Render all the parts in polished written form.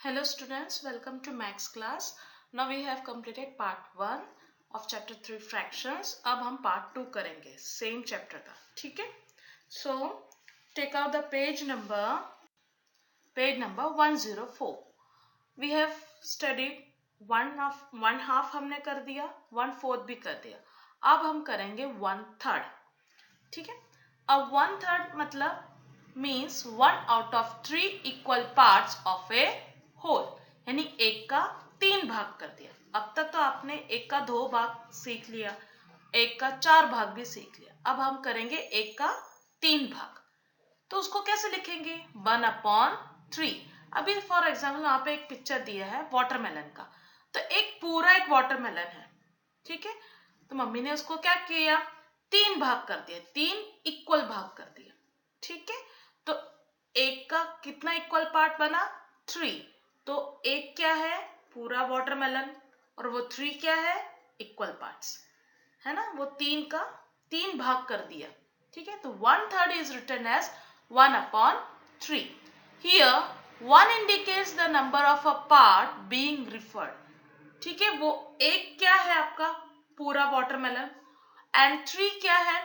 Hello students, welcome to Max class. Now we have completed part 1 of chapter 3 fractions. अब हम part 2 करेंगे same chapter का, ठीक है? So take out the page number 104. We have studied one half हमने कर दिया, 1/4 भी कर दिया. अब हम करेंगे 1/3, ठीक है? अब 1/3 मतलब means 1 out of 3 equal parts of a whole, यानी एक का 3 भाग कर दिया. अब तक तो आपने एक का 2 भाग सीख लिया, एक का 4 भाग भी सीख लिया. अब हम करेंगे एक का 3 भाग. तो उसको कैसे लिखेंगे? 1/3. अभी फॉर एग्जाम्पल यहाँ पे एक पिक्चर दिया है वाटरमेलन का, तो एक वाटरमेलन है, ठीक है? तो मम्मी ने उसको क्या किया? 3 भाग कर दिया, 3 इक्वल भाग कर दिया, ठीक है? तो एक का कितना इक्वल पार्ट बना? 3. तो एक क्या है? पूरा वाटरमेलन, और वो 3 क्या है? इक्वल पार्ट्स, है ना? वो 3 का 3 भाग कर दिया, ठीक है? तो 1/3 is written as 1/3. Here 1 indicates the number of a part being referred. ठीक है? वो एक क्या है आपका? पूरा वाटरमेलन, एंड 3 क्या है?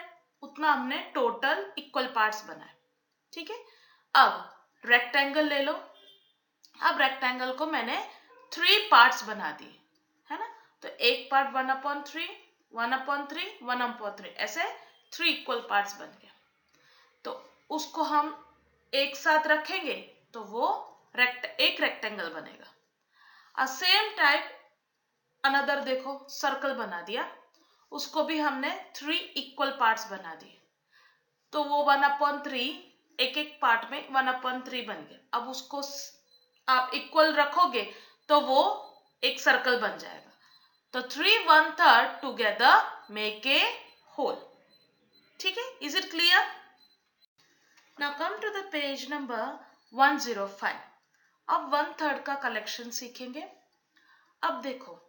उतना हमने टोटल इक्वल पार्ट्स बनाए, ठीक है? अब रेक्टेंगल ले लो. अब रेक्टेंगल को मैंने 3 पार्ट्स बना दिए, है ना? तो एक पार्ट 1/3, 1/3, 1/3, ऐसे 3 इक्वल पार्ट्स बन गए. तो उसको हम एक साथ रखेंगे तो वो एक रेक्टेंगल बनेगा. सेम टाइप अनदर देखो, सर्कल बना दिया, उसको भी हमने 3 इक्वल पार्ट्स बना दिए. तो वो 1/3 एक एक पार्ट में 1/3 बन गया. अब उसको आप इक्वल रखोगे तो वो एक सर्कल बन जाएगा. तो 3 1/3 टुगेदर मेक ए होल. ठीक है? Is it clear? Now come to the page number 105. अब 1/3 का कलेक्शन सीखेंगे. अब देखो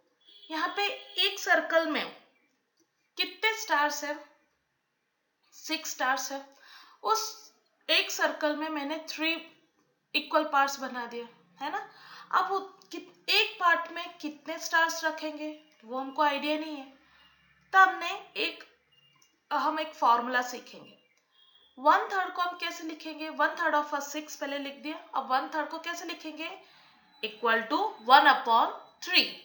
यहाँ पे एक सर्कल में कितने स्टार्स है? 6 स्टार्स है. उस एक सर्कल में मैंने 3 इक्वल पार्ट्स बना दिया, है ना? अब वो एक पार्ट में कितने स्टार्स रखेंगे वो हमको आइडिया नहीं है. तो हम एक फॉर्मूला सीखेंगे. 1/3 को हम कैसे लिखेंगे? 1/3 ऑफ 6 पहले लिख दिया. अब 1/3 को कैसे लिखेंगे? Equal to 1/3.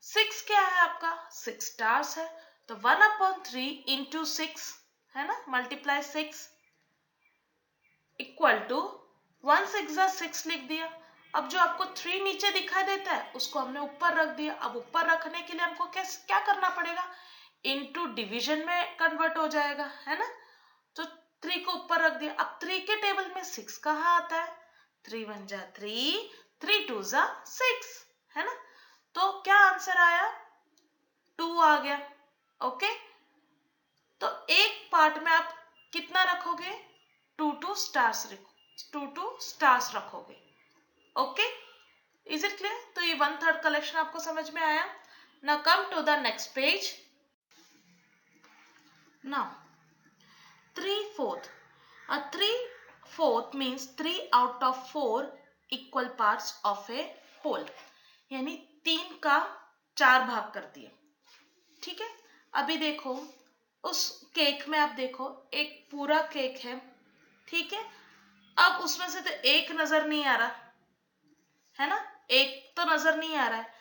6 क्या है आपका? 6 स्टार्स है. तो 1/3 इंटू 6, है ना? मल्टीप्लाई 6 इक्वल टू 1 6 6 लिख दिया. अब जो आपको 3 नीचे दिखाई देता है उसको हमने ऊपर रख दिया. अब ऊपर रखने के लिए हमको क्या करना पड़ेगा? इनटू डिवीजन में कन्वर्ट हो जाएगा, है ना? तो 3 को ऊपर रख दिया. अब 3 के टेबल में 6 कहाँ आता है? 3 1 जा 3, 3 2 जा 6, है ना? तो क्या आंसर आया? 2 आ गया. ओके, तो एक पार्ट में आप कितना रखोगे? 2 स्टार्स रखोगे. Okay, is it clear? तो ये 1/3 कलेक्शन आपको समझ में आया. Now come to the next page. Now 3/4. 3/4 means 3 out of 4 equal parts of a whole, यानी 3 का 4 भाग कर दिया. ठीक है? अभी देखो उस केक में, आप देखो एक पूरा केक है, ठीक है? अब उसमें से तो एक नजर नहीं आ रहा, है ना? एक तो नजर नहीं आ रहा है,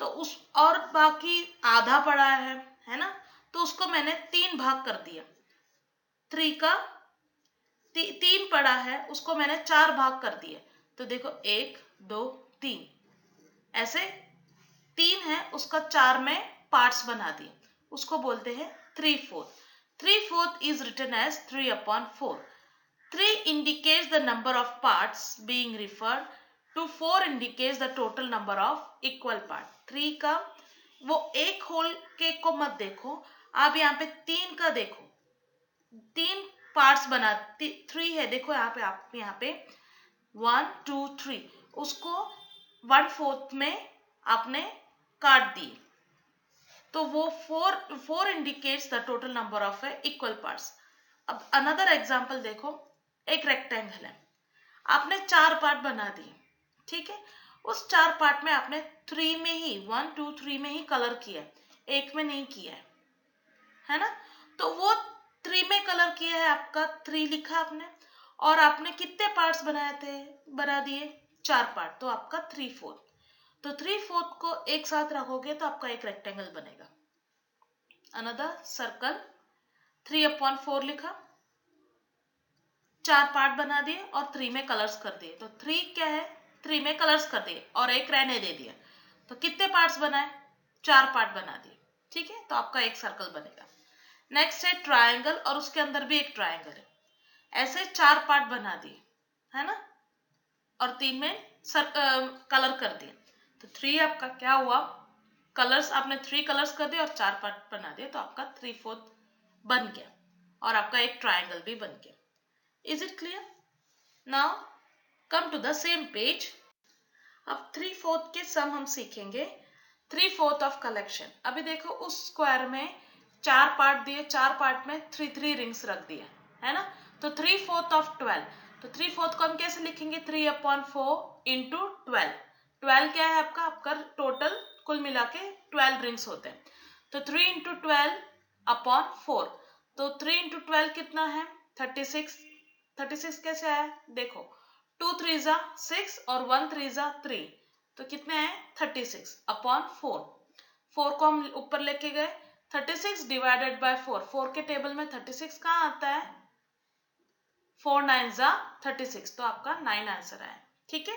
तो उस और बाकी आधा पड़ा है ना? तो उसको मैंने 3 भाग कर दिया. 3 का 3 पड़ा है, उसको मैंने 4 भाग कर दिया. तो देखो 1 2 3, ऐसे 3 है उसका 4 में पार्ट्स बना दिए. उसको बोलते हैं 3/4. 3/4 is written as 3/4. 3 indicates the number of parts being referred to. 4 indicates the total number of equal parts. 3 का वो एक होल केक को मत देखो, आप यहाँ पे 3 का देखो. 3 पार्ट्स बना, 3 है, देखो यहाँ पे, आप यहाँ पे 1 2 3, उसको 1/4 में आपने काट दिए. तो वो 4 indicates the total number of equal parts. अब अनदर एग्जाम्पल देखो. एक रेक्टेंगल है, आपने 4 पार्ट बना दिए, ठीक है? उस 4 पार्ट में आपने 3 में ही 1 2 3 में ही कलर किया है, एक में नहीं किया है ना। तो वो 3 में कलर किया है, आपका 3 लिखा आपने, और आपने कितने पार्ट्स बनाए थे, बना दिए 4 पार्ट, तो आपका 3/4। तो 3/4 को एक साथ रखोगे तो आपका एक रेक्टेंगल बनेगा। अनदर सर्कल 3/4 लिखा, 4 पार्ट बना दिए और 3 में कलर्स कर दिए। तो 3 क्या है, 3 में कलर्स कर दिए और एक रहने दे दिया। तो कितने पार्ट्स बनाए, 4 पार्ट बना दिए। ठीक है, तो आपका एक सर्कल बनेगा। नेक्स्ट है ट्रायंगल, और उसके अंदर भी एक ट्रायंगल है। ऐसे 4 पार्ट बना दिए है ना, और 3 में कलर कर दिए। तो 3 आपका क्या हुआ, कलर्स आपने 3 कलर्स कर दिए और 4 पार्ट बना दिए, तो आपका 3/4 बन गया और आपका एक ट्रायंगल भी बन गया। Is it clear? Now come to the same page. अब 3/4 के सम हम सीखेंगे। 3/4 ऑफ कलेक्शन। अभी देखो उस स्क्वायर में 4 पार्ट दिए, 4 पार्ट में 3 रिंग्स रख दिए है ना। तो 3/4 ऑफ 12, तो 3/4 को हम कैसे लिखेंगे, 3/4 इंटू 12। 12 क्या है आपका, आपका टोटल कुल मिला के 12 रिंग्स होते हैं। तो 3 इंटू 12/4, तो 3 इंटू 12 कितना है, 36। 36 कैसे आया, देखो 2 3 जा 6 और 1 3 जा 3, तो कितने हैं 36/4। 4 को हम ऊपर लेके गए, 36 डिवाइडेड बाय 4। 4 के टेबल में 36 कहाँ आता है, 4 9 जा 36, तो आपका 9 आंसर आया। ठीक है,